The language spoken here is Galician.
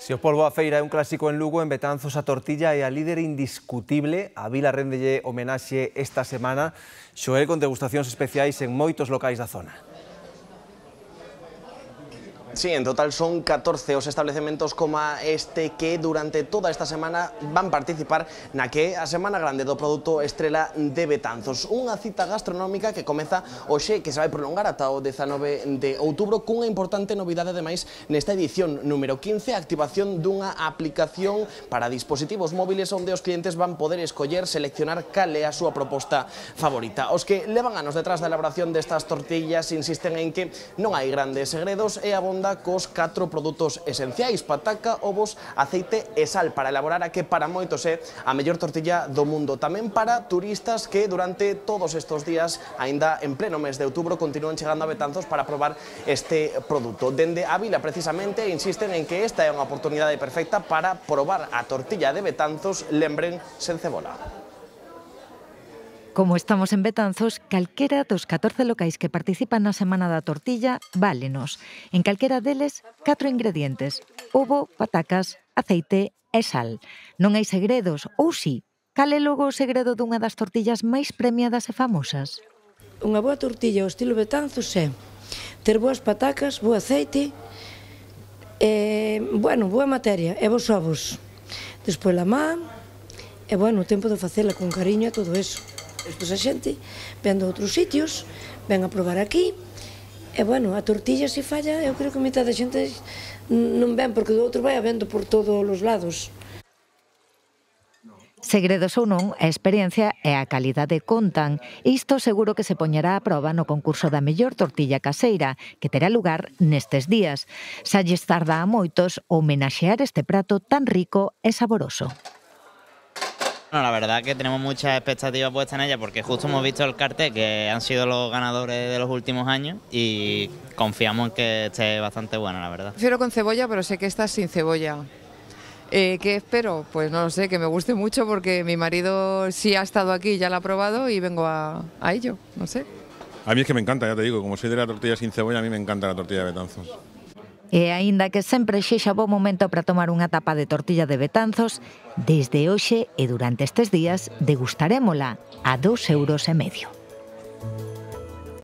Se o polvo a feira é un clásico en Lugo, en Betanzos a tortilla é a líder indiscutible. A vila rendelle homenaxe esta semana, Xoel, con degustacións especiais en moitos locais da zona. Sí, en total son 14 os establecementos como este que durante toda esta semana van participar na que é a Semana Grande do Produto Estrela de Betanzos. Unha cita gastronómica que comeza hoxe, que se vai prolongar ata o 19 de outubro, cunha importante novidade ademais nesta edición número 15, a activación dunha aplicación para dispositivos móviles onde os clientes van poder escoller, seleccionar cal é a súa proposta favorita. Os que levan anos detrás da elaboración destas tortillas insisten en que non hai grandes segredos e abonda cos 4 produtos esenciais: pataca, ovos, aceite e sal, para elaborar a que para moitos é a mellor tortilla do mundo. Tamén para turistas que durante todos estes días, aínda en pleno mes de outubro, continúan chegando a Betanzos para probar este produto. Dende a vila, precisamente, insisten en que esta é unha oportunidade perfecta para probar a tortilla de Betanzos, lembren, sen cebola. Como estamos en Betanzos, calquera dos 14 locais que participan na Semana da Tortilla válenos. En calquera deles, 4 ingredientes: ovo, patacas, aceite e sal. Non hai segredos, ou si? Cal é logo o segredo dunha das tortillas máis premiadas e famosas? Unha boa tortilla ao estilo Betanzos é ter boas patacas, bo aceite, boa materia e bons ovos. Despois la man, e o tempo de facela con cariño e todo eso. Despois a xente ven de outros sitios, ven a probar aquí, e a tortilla se falla, eu creo que a mitad da xente non ven, porque do outro vai habendo por todos os lados. Segredos ou non, a experiencia e a calidade contan. Isto seguro que se poñerá a proba no concurso da mellor tortilla caseira, que terá lugar nestes días. Xa lles tarda a moitos homenaxear este prato tan rico e saboroso. Bueno, la verdad que tenemos muchas expectativas puestas en ella porque justo hemos visto el cartel que han sido los ganadores de los últimos años y confiamos en que esté bastante buena, la verdad. Prefiero con cebolla, pero sé que esta es sin cebolla. ¿Qué espero? Pues no lo sé, que me guste mucho porque mi marido sí ha estado aquí, ya la ha probado y vengo a ello, no sé. A mí es que me encanta, ya te digo, como soy de la tortilla sin cebolla, a mí me encanta la tortilla de Betanzos. E aínda que sempre sexa bo momento para tomar unha tapa de tortilla de Betanzos, desde hoxe e durante estes días degustarémola a 2,5 €.